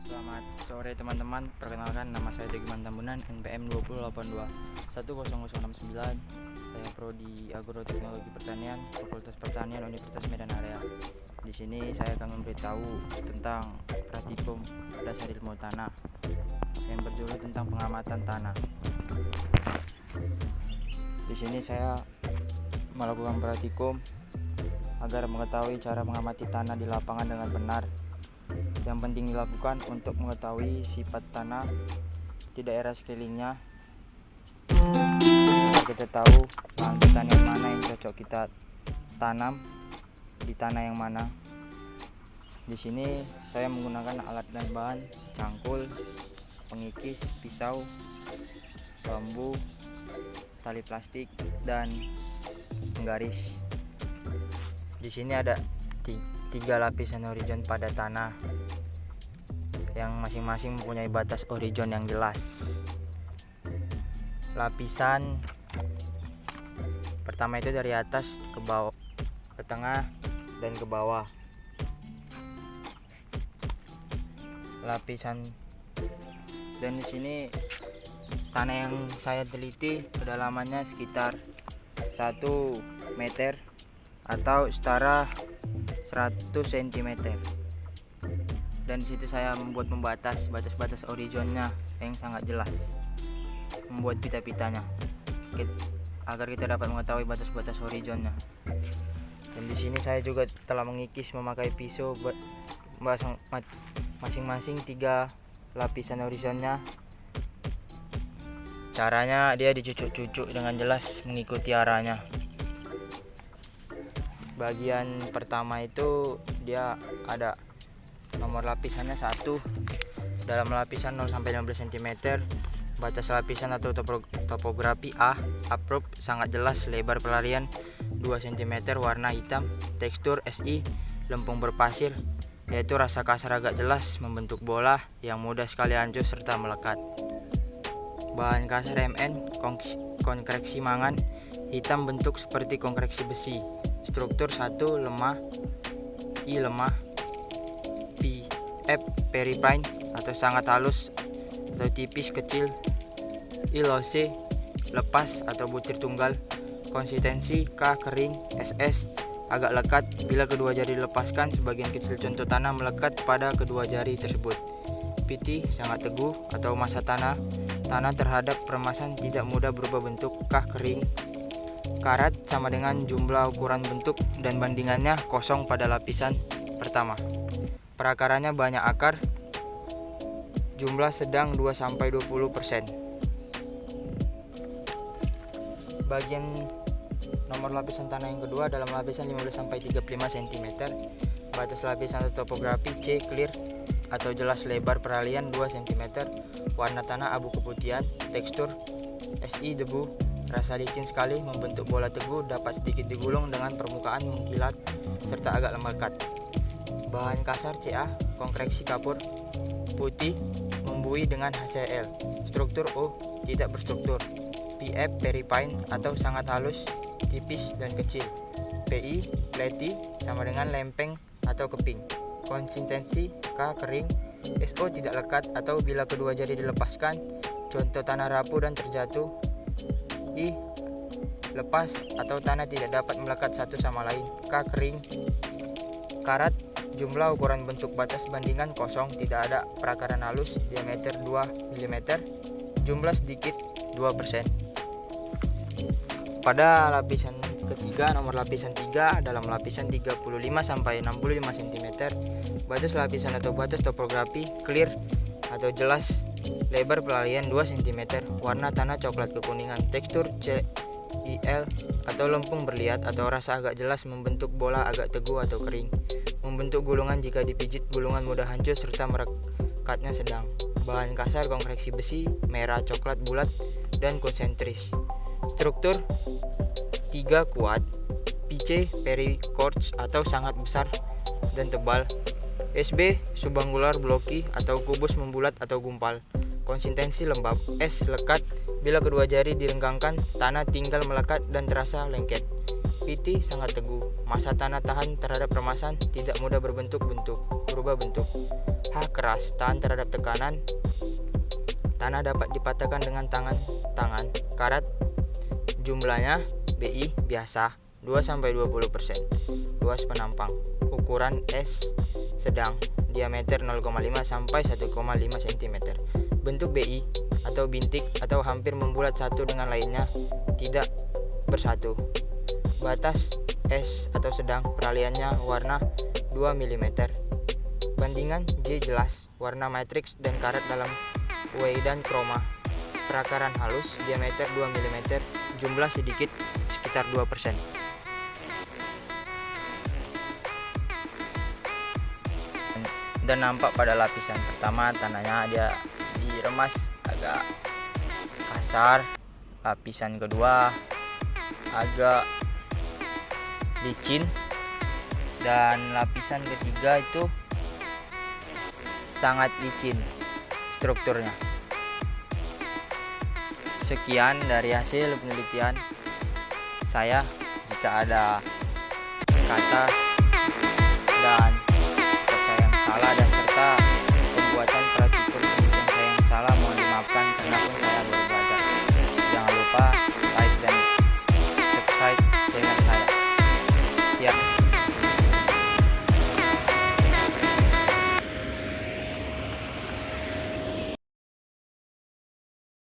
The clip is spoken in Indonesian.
Selamat sore teman-teman, perkenalkan nama saya Degman Tambunan, NPM 208210069. Saya prodi Agroteknologi Pertanian, Fakultas Pertanian Universitas Medan Area. Di sini saya akan memberitahu tentang praktikum dasar ilmu tanah yang berjudul tentang pengamatan tanah. Di sini saya melakukan praktikum agar mengetahui cara mengamati tanah di lapangan dengan benar. Yang penting dilakukan untuk mengetahui sifat tanah di daerah sekelilingnya, agar kita tahu bahan pertanian mana yang cocok kita tanam di tanah yang mana. Di sini saya menggunakan alat dan bahan cangkul, pengikis, pisau, bambu, tali plastik, dan penggaris. Di sini ada 3 lapisan horizon pada tanah yang masing-masing mempunyai batas horizon yang jelas. Lapisan pertama itu dari atas ke bawah, ke tengah, dan ke bawah. Lapisan, dan di sini tanah yang saya teliti kedalamannya sekitar 1 meter atau setara 100 cm. Dan disitu saya membuat batas horizonnya yang sangat jelas, membuat pita-pitanya agar kita dapat mengetahui batas-batas horizonnya. Dan di sini saya juga telah mengikis memakai pisau masing-masing 3 lapisan horizonnya. Caranya dia dicucuk-cucuk dengan jelas mengikuti arahnya. Bagian pertama itu dia ada nomor lapisannya 1. Dalam lapisan 0 sampai 15 cm. Batas lapisan atau topografi A, approve sangat jelas, lebar pelarian 2 cm, warna hitam, tekstur SI, lempung berpasir, yaitu rasa kasar agak jelas, membentuk bola yang mudah sekali hancur serta melekat. Bahan kasar MN, konkreksi mangan, hitam, bentuk seperti konkreksi besi. Struktur 1 lemah, I lemah, F peripine atau sangat halus atau tipis kecil, I loose lepas atau butir tunggal, konsistensi K kering, SS agak lekat, bila kedua jari dilepaskan sebagian kecil contoh tanah melekat pada kedua jari tersebut. PT sangat teguh atau massa tanah terhadap peremasan tidak mudah berubah bentuk. K kering. Karat sama dengan jumlah ukuran bentuk dan bandingannya kosong pada lapisan pertama. Perakarannya banyak akar, jumlah sedang 2-20%. Bagian nomor lapisan tanah yang kedua dalam lapisan 15-35 cm. Batas lapisan atau topografi C clear atau jelas, lebar peralihan 2 cm, warna tanah abu keputihan, tekstur SI debu, rasa licin sekali, membentuk bola teguh, dapat sedikit digulung dengan permukaan mengkilat serta agak lekat. Bahan kasar CA, konkreksi kapur, putih, membuih dengan HCl. Struktur O, tidak berstruktur. PF peripine atau sangat halus, tipis dan kecil. PI, flatty, sama dengan lempeng atau keping. Konsistensi K kering. SO tidak lekat atau bila kedua jari dilepaskan, contoh tanah rapuh dan terjatuh. I lepas atau tanah tidak dapat melekat satu sama lain. K kering. Karat, jumlah ukuran bentuk batas bandingan kosong, tidak ada perakaran halus, diameter 2 mm, jumlah sedikit 2%. Pada lapisan ketiga, nomor lapisan 3 dalam lapisan 35 sampai 65 cm. Batas lapisan atau batas topografi clear atau jelas, lebar pelarian 2 cm, warna tanah coklat kekuningan, tekstur CIL atau lempung berliat atau rasa agak jelas, membentuk bola agak teguh atau kering, membentuk gulungan jika dipijit, gulungan mudah hancur serta merekatnya sedang. Bahan kasar konkreksi besi, merah coklat bulat dan konsentris. Struktur 3 kuat, PC pericords atau sangat besar dan tebal. SB subangular blocky atau kubus membulat atau gumpal. Konsistensi lembab. S lekat, bila kedua jari direnggangkan, tanah tinggal melekat dan terasa lengket. PT sangat teguh, massa tanah tahan terhadap peremasan, tidak mudah berubah bentuk. H H. Keras, tahan terhadap tekanan. Tanah dapat dipatahkan dengan tangan karat. Jumlahnya BI biasa 2-20%. Luas penampang. Ukuran S sedang, diameter 0,5 sampai 1,5 cm. Bentuk BI atau bintik atau hampir membulat satu dengan lainnya, tidak bersatu. Batas S atau sedang, peraliannya warna 2 mm. Bandingan J jelas, warna matriks dan karat dalam W dan kroma. Perakaran halus, diameter 2 mm, jumlah sedikit sekitar 2%. Dan nampak pada lapisan pertama tanahnya dia diremas agak kasar, lapisan kedua agak licin, dan lapisan ketiga itu sangat licin strukturnya. Sekian dari hasil penelitian saya. Jika ada kata dan sikap saya yang salah dan serta pembuatan peraturan